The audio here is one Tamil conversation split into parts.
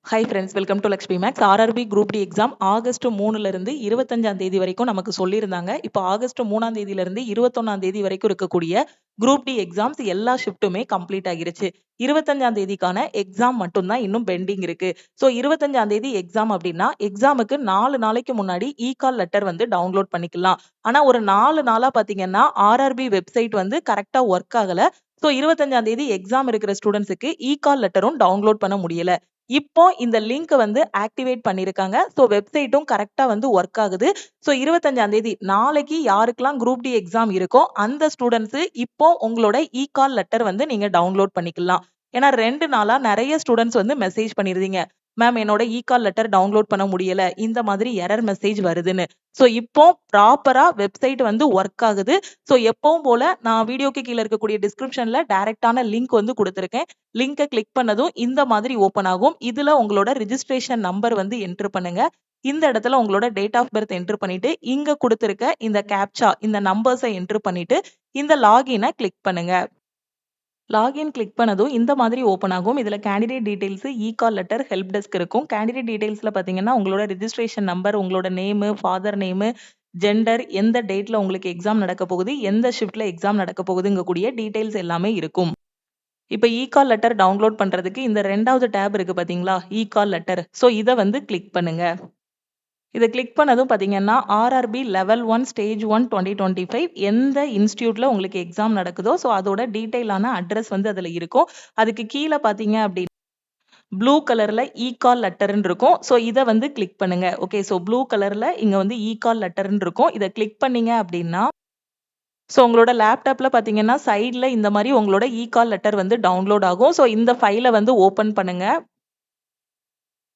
Hi friends, welcome to Lakshmi Maths. RRB group D exam August 3ல இருந்து 25ஆம் தேதி வரைக்கும் நமக்கு சொல்லியிருந்தாங்க. இப்போ ஆகஸ்ட் 3ஆம் தேதியிலிருந்து 21ஆம் தேதி வரைக்கும் இருக்கக்கூடிய குரூப் டி எக்ஸாம்ஸ் எல்லா ஷிஃப்ட்டுமே கம்ப்ளீட் ஆகிருச்சு. 25ஆம் தேதிக்கான எக்ஸாம் மட்டும் தான் இன்னும் பெண்டிங் இருக்கு. ஸோ 25ஆம் தேதி எக்ஸாம் அப்படின்னா எக்ஸாமுக்கு 4 நாளைக்கு முன்னாடி கால் லெட்டர் வந்து டவுன்லோட் பண்ணிக்கலாம். ஆனா ஒரு 4 நாளா பாத்தீங்கன்னா ஆர்ஆர்பி வெப்சைட் வந்து கரெக்டா ஒர்க் ஆகல. ஸோ 25ஆம் தேதி எக்ஸாம் இருக்கிற ஸ்டூடெண்ட்ஸுக்கு கால் லெட்டரும் டவுன்லோட் பண்ண முடியல. இப்போ இந்த லிங்க் வந்து ஆக்டிவேட் பண்ணிருக்காங்க. ஸோ வெப்சைட்டும் கரெக்ட்டா வந்து ஒர்க் ஆகுது. ஸோ 25ஆம் தேதி நாளைக்கு யாருக்கெல்லாம் குரூப் டி எக்ஸாம் இருக்கோ அந்த ஸ்டூடண்ட்ஸ் இப்போ உங்களோட கால் லெட்டர் வந்து நீங்க டவுன்லோட் பண்ணிக்கலாம். ஏன்னா 2 நாளா நெறைய ஸ்டூடண்ட்ஸ் வந்து மெசேஜ் பண்ணிருந்தீங்க. மேம் என்னோட கால் லெட்டர் டவுன்லோட் பண்ண முடியல. இந்த மாதிரி எரர் மெசேஜ் வருதுன்னு. ஸோ இப்போ ப்ராப்பரா வெப்சைட் வந்து ஒர்க் ஆகுது. ஸோ எப்பவும் போல நான் வீடியோக்கு கீழ இருக்கக்கூடிய டிஸ்கிரிப்ஷன்ல டைரக்ட்டான லிங்க் வந்து குடுத்திருக்கேன். லிங்க கிளிக் பண்ணதும் இந்த மாதிரி ஓப்பன் ஆகும். இதுல உங்களோட ரிஜிஸ்ட்ரேஷன் நம்பர் வந்து என்டர் பண்ணுங்க. இந்த இடத்துல உங்களோட டேட் ஆஃப் பர்த் என்டர் பண்ணிட்டு, இங்க குடுத்திருக்க இந்த கேப்சா இந்த நம்பர்ஸ என்டர் பண்ணிட்டு, இந்த லாகின கிளிக் பண்ணுங்க. லாகின் கிளிக் பண்ணதும் இந்த மாதிரி ஓப்பன் ஆகும். இதுல candidate details, call letter, help desk இருக்கும். கேண்டிடேட் டீடைல்ஸ்ல பாத்தீங்கன்னா, உங்களோட ரிஜிஸ்ட்ரேஷன் நம்பர், உங்களோட நேமு, ஃபாதர் நேமு, ஜெண்டர், எந்த டேட்ல உங்களுக்கு எக்ஸாம் நடக்க போகுது, எந்த ஷிஃப்ட்ல எக்ஸாம் நடக்க போகுதுங்கக்கூடிய டீடைல்ஸ் எல்லாமே இருக்கும். இப்ப கால் லெட்டர் டவுன்லோட் பண்றதுக்கு இந்த 2வது டேப் இருக்கு பாத்தீங்களா? Call letter. ஸோ இத வந்து கிளிக் பண்ணுங்க. இத கிளிக் பண்ணதும் பாத்தீங்கன்னா, ஆர்ஆர்பி லெவல் 1 ஸ்டேஜ் 1 2025 எந்த இன்ஸ்டிடியூட்ல உங்களுக்கு எக்ஸாம் நடக்குதோ, ஸோ அதோட டீட்டெயிலான அட்ரஸ் வந்து அதுல இருக்கும். அதுக்கு கீழ பாத்தீங்க அப்டின்னா, ப்ளூ கலர்ல கால் லெட்டர்ன்னு இருக்கும். ஸோ இத வந்து கிளிக் பண்ணுங்க. ஓகே. ஸோ ப்ளூ கலர்ல இங்க வந்து கால் லெட்டர்ன்னு இருக்கும். இத கிளிக் பண்ணீங்க அப்டின்னா, ஸோ உங்களோட லேப்டாப்ல பாத்தீங்கன்னா, சைட்ல இந்த மாரி உங்களோட கால் லெட்டர் வந்து டவுன்லோட் ஆகும். ஸோ இந்த ஃபைல வந்து ஓப்பன் பண்ணுங்க.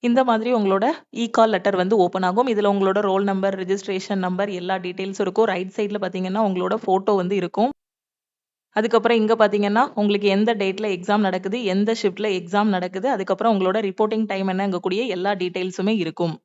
இந்த மாதிரி உங்களோட கால் லெட்டர் வந்து ஓப்பன் ஆகும். இதுல உங்களோட ரோல் நம்பர், ரிஜிஸ்ட்ரேஷன் நம்பர் எல்லா டீட்டெயில்ஸும் இருக்கும். ரைட் சைட்ல பாத்தீங்கன்னா, உங்களோட ஃபோட்டோ வந்து இருக்கும். அதுக்கப்புறம் இங்க பாத்தீங்கன்னா, உங்களுக்கு எந்த டேட்ல எக்ஸாம் நடக்குது, எந்த ஷிஃப்ட்ல எக்ஸாம் நடக்குது, அதுக்கப்புறம் உங்களோட ரிப்போர்ட்டிங் டைம் என்னங்கக்கூடிய எல்லா டீட்டெயில்ஸுமே இருக்கும்.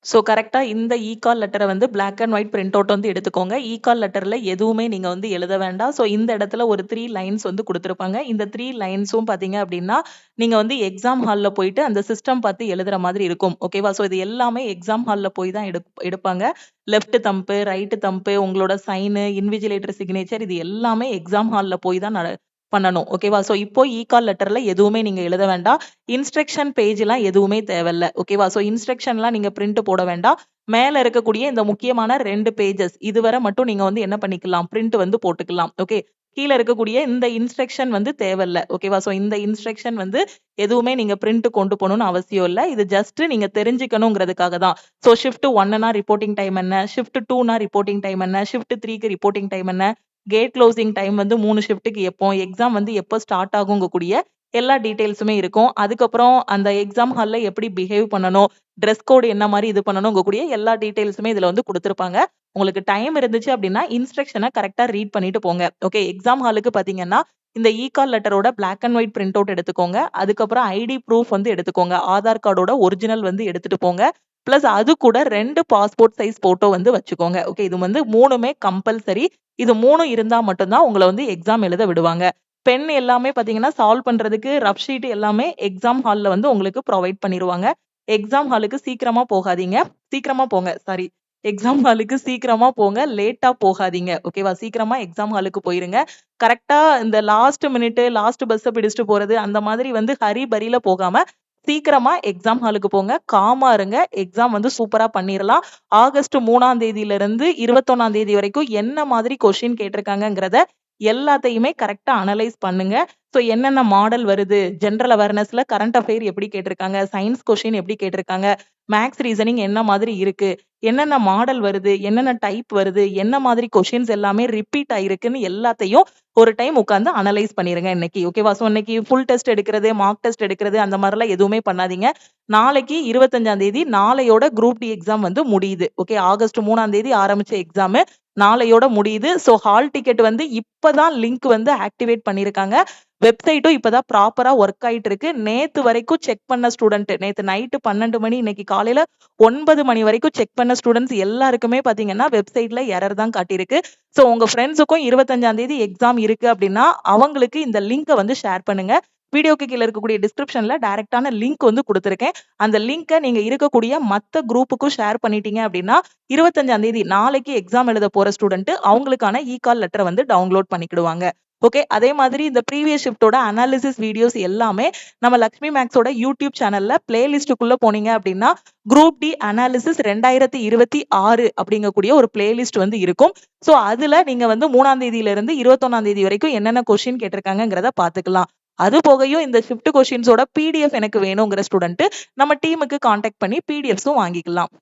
ஸோ கரெக்ட்டா இந்த கால் லெட்டர வந்து black and white print out வந்து எடுத்துக்கோங்க. கால் லெட்டர்ல எதுவுமே நீங்க வந்து எழுத வேண்டாம். ஸோ இந்த இடத்துல ஒரு 3 லைன்ஸ் வந்து குடுத்திருப்பாங்க. இந்த 3 லைன்ஸும் பார்த்தீங்க அப்டின்னா, நீங்க வந்து எக்ஸாம் ஹால்ல போயிட்டு அந்த சிஸ்டம் பார்த்து எழுதுற மாதிரி இருக்கும். ஓகேவா? ஸோ இது எல்லாமே எக்ஸாம் ஹால்ல போய் தான் எடுப்பாங்க. லெஃப்ட் தம்ப், ரைட் தம்ப், உங்களோட சைன், இன்விஜிலேட்டர் சிக்னேச்சர் இது எல்லாமே எக்ஸாம் ஹால்ல போய் தான் பண்ணணும். ஓகேவா? ஸோ இப்போ கால் லெட்டர்ல எதுவுமே நீங்க எழுத வேண்டாம். இன்ஸ்ட்ரக்ஷன் பேஜ்லாம் எதுவுமே தேவையில்ல. ஓகேவா? ஸோ இன்ஸ்ட்ரக்ஷன்லாம் நீங்க பிரிண்ட் போட வேண்டாம். மேல இருக்கக்கூடிய இந்த முக்கியமான 2 பேஜஸ் இதுவரை மட்டும் நீங்க வந்து என்ன பண்ணிக்கலாம், பிரிண்ட் வந்து போட்டுக்கலாம். ஓகே. கீழ இருக்கக்கூடிய இந்த இன்ஸ்ட்ரக்ஷன் வந்து தேவையில்ல. ஓகேவா? ஸோ இந்த இன்ஸ்ட்ரக்ஷன் வந்து எதுவுமே நீங்க பிரிண்ட் கொண்டு போணும்னு அவசியம் இல்ல. இது ஜஸ்ட் நீங்க தெரிஞ்சுக்கணுங்கிறதுக்காக தான். ஸோ ஷிஃப்ட் 1னா ரிப்போர்ட்டிங் டைம் என்ன? ஷிஃப்ட் 2னா ரிப்போர்ட்டிங் டைம் என்ன? ஷிஃப்ட் 3க்கு ரிப்போர்ட்டிங் டைம் என்ன? கேட் குளோசிங் டைம் வந்து 3 ஷிஃப்ட்க்கு எப்போ? எக்ஸாம் வந்து எப்போ ஸ்டார்ட் ஆகுங்கக்கூடிய எல்லா டீட்டெயில்ஸுமே இருக்கும். அதுக்கப்புறம் அந்த எக்ஸாம் ஹால்ல எப்படி பிஹேவ் பண்ணணும்? டிரெஸ் கோட் என்ன மாரி இது பண்ணணுங்கக்கூடிய எல்லா டீட்டெயில்ஸுமே இதுல வந்து குடுத்திருப்பாங்க. உங்களுக்கு டைம் இருந்துச்சு அப்டின்னா, இன்ஸ்ட்ரக்ஷன கரெக்ட்டா ரீட் பண்ணிட்டு போங்க. ஓகே. எக்ஸாம் ஹாலுக்கு பாத்தீங்கன்னா, இந்த கால் லெட்டரோட black and white print out எடுத்துக்கோங்க. அதுக்கப்புறம் ஐடி ப்ரூஃப் வந்து எடுத்துக்கோங்க. ஆதார் கார்டோட ஒரிஜினல் வந்து எடுத்துட்டு போங்க. பிளஸ் அது கூட 2 பாஸ்போர்ட் சைஸ் ஃபோட்டோ வந்து வச்சுக்கோங்க. ஓகே. இது வந்து 3மே கம்பல்சரி. இது 3 இருந்தா மட்டும் தான் உங்கள வந்து எக்ஸாம் எழுத விடுவாங்க. பென் எல்லாமே பாத்தீங்கன்னா, சால்வ் பண்றதுக்கு ரஃப் ஷீட் எல்லாமே எக்ஸாம் ஹால்ல வந்து உங்களுக்கு புரொவைட் பண்ணிருவாங்க. எக்ஸாம் ஹாலுக்கு சீக்கிரமா போகாதீங்க. சீக்கிரமா போங்க. சாரி. எக்ஸாம் ஹாலுக்கு சீக்கிரமா போங்க. லேட்டா போகாதீங்க. ஓகேவா? சீக்கிரமா எக்ஸாம் ஹாலுக்கு போயிருங்க. கரெக்ட்டா இந்த லாஸ்ட் மினிட், லாஸ்ட் பஸ்ஸ பிடிச்சுட்டு போறது, அந்த மாதிரி வந்து ஹரி பரில போகாம, சீக்கிரமா எக்ஸாம் ஹாலுக்கு போங்க. காமா இருங்க. எக்ஸாம் வந்து சூப்பரா பண்ணிறலாம். ஆகஸ்ட் 3ஆம் தேதியிலிருந்து 21ஆம் தேதி வரைக்கும் என்ன மாதிரி கொஸ்டின் கேட்டிருக்காங்கங்கிறத எல்லாத்தையுமே கரெக்ட்டா அனலைஸ் பண்ணுங்க. ஸோ என்னென்ன மாடல் வருது? ஜெனரல் அவேர்னஸ்ல கரண்ட் அஃபேர் எப்படி கேட்டிருக்காங்க? சயன்ஸ் கொஸ்டின் எப்படி கேட்டிருக்காங்க? மேத்ஸ் ரீசனிங் என்ன மாதிரி இருக்கு? என்னென்ன மாடல் வருது? என்னென்ன டைப் வருது? என்ன மாதிரி கொஸ்டின்ஸ் எல்லாமே ரிப்பீட் ஆயிருக்குன்னு எல்லாத்தையும் ஒரு டைம் உட்கார்ந்து அனலைஸ் பண்ணிருங்க இன்னைக்கு. ஓகேவா? ஸோ இன்னைக்கு ஃபுல் டெஸ்ட் எடுக்கிறது, மார்க் டெஸ்ட் எடுக்கிறது அந்த மாரிலாம் எதுவுமே பண்ணாதீங்க. நாளைக்கு 25ஆம் தேதி நாளையோட குரூப் டி எக்ஸாம் வந்து முடியுது. ஓகே. ஆகஸ்ட் 3ஆம் தேதி ஆரம்பிச்ச எக்ஸாமு நாளையோட முடியுது. ஸோ ஹால் டிக்கெட் வந்து இப்பதான் லிங்க் வந்து ஆக்டிவேட் பண்ணியிருக்காங்க. வெப்சைட்டும் இப்பதான் ப்ராப்பரா ஒர்க் ஆயிட்டு இருக்கு. நேத்து வரைக்கும் செக் பண்ண ஸ்டூடண்ட் நேத்து நைட் 12 மணி இன்னைக்கு காலையில 9 மணி வரைக்கும் செக் பண்ண ஸ்டூடண்ட்ஸ் எல்லாருக்குமே பாத்தீங்கன்னா, வெப்சைட்ல எரர் தான் காட்டியிருக்கு. ஸோ உங்க ஃப்ரெண்ட்ஸுக்கும் 25ஆம் தேதி எக்ஸாம் இருக்கு அப்டின்னா, அவங்களுக்கு இந்த லிங்க வந்து ஷேர் பண்ணுங்க. வீடியோக்கு கீழ இருக்கக்கூடிய டிஸ்கிரிப்ஷன்ல டைரக்டான லிங்க் வந்து குடுத்திருக்கேன். அந்த லிங்க்க நீங்க இருக்கக்கூடிய மத்த குரூப்புக்கும் ஷேர் பண்ணிட்டீங்க அப்படின்னா, 25ஆம் தேதி நாளைக்கு எக்ஸாம் எழுத போற ஸ்டூடண்ட் அவங்களுக்கான கால் லெட்டர வந்து டவுன்லோட் பண்ணிக்கிடுவாங்க. ஓகே. அதே மாதிரி இந்த ப்ரீவியஸ் ஷிஃப்ட்டோட அனாலிசிஸ் வீடியோஸ் எல்லாமே நம்ம லக்ஷ்மி மேக்ஸோட யூடியூப் சேனல்ல பிளேலிஸ்ட்டுக்குள்ள போனீங்க அப்படின்னா, குரூப் டி அனாலிசிஸ் 2026 அப்படிங்கக்கூடிய ஒரு பிளேலிஸ்ட் வந்து இருக்கும். சோ அதுல நீங்க வந்து 3ஆம் தேதியிலிருந்து 21ஆம் தேதி வரைக்கும் என்னென்ன கொஸ்டின் கேட்டிருக்காங்கங்கிறத பாத்துக்கலாம். அது போகையும் இந்த ஷிஃப்ட் கொஸ்டின்ஸோட பிடிஎஃப் எனக்கு வேணுங்கிற ஸ்டூடண்ட் நம்ம டீமுக்கு கான்டாக்ட் பண்ணி பிடிஎஃப்ஸும் வாங்கிக்கலாம்.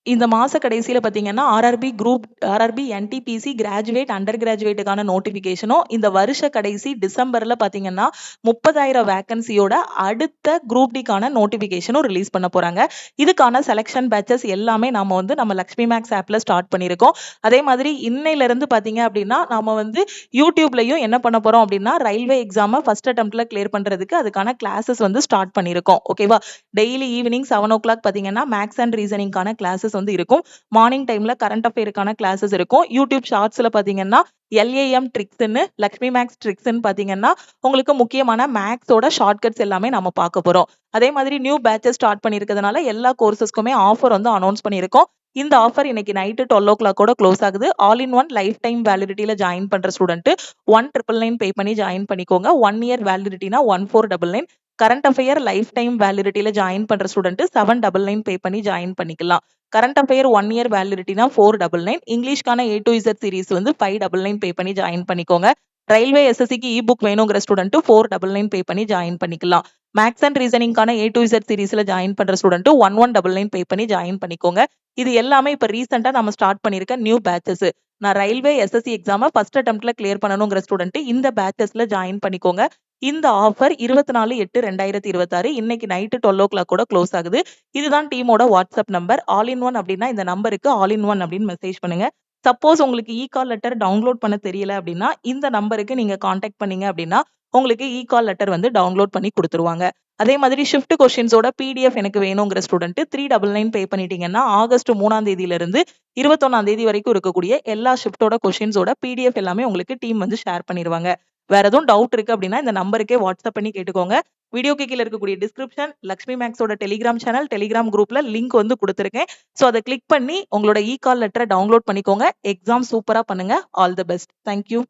இந்த மாச கடைசியில பார்த்தீங்கன்னா, ஆர்ஆர்பி, என்டிபிசி கிராஜுவேட், அண்டர் கிராஜுவேட்டுக்கான நோட்டிஃபிகேஷனும், இந்த வருஷ கடைசி டிசம்பர்ல பார்த்தீங்கன்னா, 30,000 வேக்கன்சியோட அடுத்த குரூப் டிக்கான நோட்டிஃபிகேஷனும் ரிலீஸ் பண்ண போறாங்க. இதுக்கான செலக்ஷன் பேட்சஸ் எல்லாமே நாம வந்து நம்ம லக்ஷ்மி மேக்ஸ் ஆப்ல ஸ்டார்ட் பண்ணியிருக்கோம். அதே மாதிரி இன்னையிலிருந்து பார்த்தீங்க அப்படின்னா, நாம வந்து யூடியூப்லயும் என்ன பண்ண போறோம் அப்படின்னா, ரயில்வே எக்ஸாம ஃபர்ஸ்ட் அட்டெம்ப்ட்ல கிளியர் பண்றதுக்கு அதுக்கான கிளாஸஸ் வந்து ஸ்டார்ட் பண்ணியிருக்கோம். ஓகேவா? டெய்லி ஈவினிங் 7:00 பார்த்தீங்கன்னா, மேத்ஸ் அண்ட் ரீசனிங்கான கிளாஸஸ் வந்து இருக்கும். மார்னிங் டைம்ல கரண்ட் அஃபேருக்கான கிளாஸஸ் இருக்கும். யூடியூப் ஷார்ட்ஸ்ல பார்த்தீங்கன்னா, எல்ஏஎம் ட்ரிக்ஸ்ன்னு, லக்ஷ்மி மேக்ஸ் ட்ரிக்ஸ்ன்னு பார்த்தீங்கன்னா, உங்களுக்கு முக்கியமான மேக்ஸோட ஷார்ட்கட்ஸ் எல்லாமே நம்ம பார்க்க போறோம். அதே மாதிரி நியூ பேட்சஸ் ஸ்டார்ட் பண்ணியிருக்கிறதுனால எல்லா கோர்சஸ்க்குமே ஆஃபர் வந்து அனௌன்ஸ் பண்ணியிருக்கோம். இந்த ஆஃபர் இன்னைக்கு நைட்டு 12:00 க்ளோஸ் ஆகுது. All in one lifetime வேலிடிட்டில ஜாயின் பண்ற ஸ்டூடண்ட் 1,999 பே பண்ணி ஜாயின் பண்ணிக்கோங்க. 1 இயர் வேலிடிட்டினா 1499. கரண்ட் அஃபேர் லைஃப் டைம் வேலிடிட்டில ஜாயின் பண்ற ஸ்டூடண்ட் 799 பே பண்ணி ஜாயின் பண்ணிக்கலாம். கரண்ட் அஃபேர் 1 இயர் வேலிடிட்டினா 499. இங்கிலீஷ்க்கான A to Z சீரிஸ் வந்து 599 பே பண்ணி ஜாயின் பண்ணிக்கோங்க. ரயில்வே எஸ்எஸ்சிக்கு புக் வேணுங்கிற ஸ்டூடண்ட் 499 பே பண்ணி ஜாயின் பண்ணிக்கலாம். மேத்ஸ் அண்ட் ரீசனிங்கான A to Z சீரிஸ்ல ஜாயின் பண்ற ஸ்டூடண்ட் 1199 பே பண்ணி ஜாயின் பண்ணிக்கோங்க. இது எல்லாமே இப்ப ரீசெண்டா நம்ம ஸ்டார்ட் பண்ணிருக்க நியூ பேட்சஸ். நான் ரயில்வே எஸ்எஸ்சி எக்ஸாம ஃபர்ஸ்ட் அட்டெம்ப்ட்ல கிளியர் பண்ணணுங்கிற ஸ்டூடண்ட் இந்த பேட்சஸ்ல ஜாயின் பண்ணிக்கோங்க. இந்த ஆஃபர் 24/8/2026 இன்னைக்கு நைட்டு 12:00 க்ளோஸ் ஆகுது. இதுதான் டீமோட WhatsApp number. All in one அப்படின்னா இந்த நம்பருக்கு ஆல் இன் ஒன் அப்படின்னு மெசேஜ் பண்ணுங்க. சப்போஸ் உங்களுக்கு கால் லெட்டர் டவுன்லோட் பண்ண தெரியல அப்படின்னா, இந்த நம்பருக்கு நீங்க கான்டாக்ட் பண்ணீங்க அப்படின்னா, உங்களுக்கு கால் லெட்டர் வந்து டவுன்லோட் பண்ணி குடுத்துருவாங்க. அதே மாதிரி ஷிஃப்ட் கொஸ்டின்ஸோட பிடிஎஃப் எனக்கு வேணுங்கிற ஸ்டூடண்ட் 399 பே பண்ணிட்டீங்கன்னா, ஆகஸ்ட் 3ஆம் தேதியிலிருந்து 21ஆம் தேதி வரைக்கும் இருக்கக்கூடிய எல்லா ஷிஃப்ட்டோட கொஸ்டின்ஸோட பிடிஎஃப் எல்லாமே உங்களுக்கு டீம் வந்து ஷேர் பண்ணிருவாங்க. வேற எதுவும் டவுட் இருக்கு அப்படின்னா இந்த நம்பருக்கே வாட்ஸ்அப் பண்ணி கேட்டுக்கோங்க. வீடியோக்கு கீழ இருக்கக்கூடிய டிஸ்கிரிப்ஷன் லக்ஷ்மி மேக்ஸோட டெலிகிராம் சேனல், டெலிகிராம் குரூப்ல லிங்க் வந்து குடுத்திருக்கேன். சோ அத கிளிக் பண்ணி உங்களோட கால் லெட்டர டவுன்லோட் பண்ணிக்கோங்க. எக்ஸாம் சூப்பரா பண்ணுங்க. All the best. Thank you.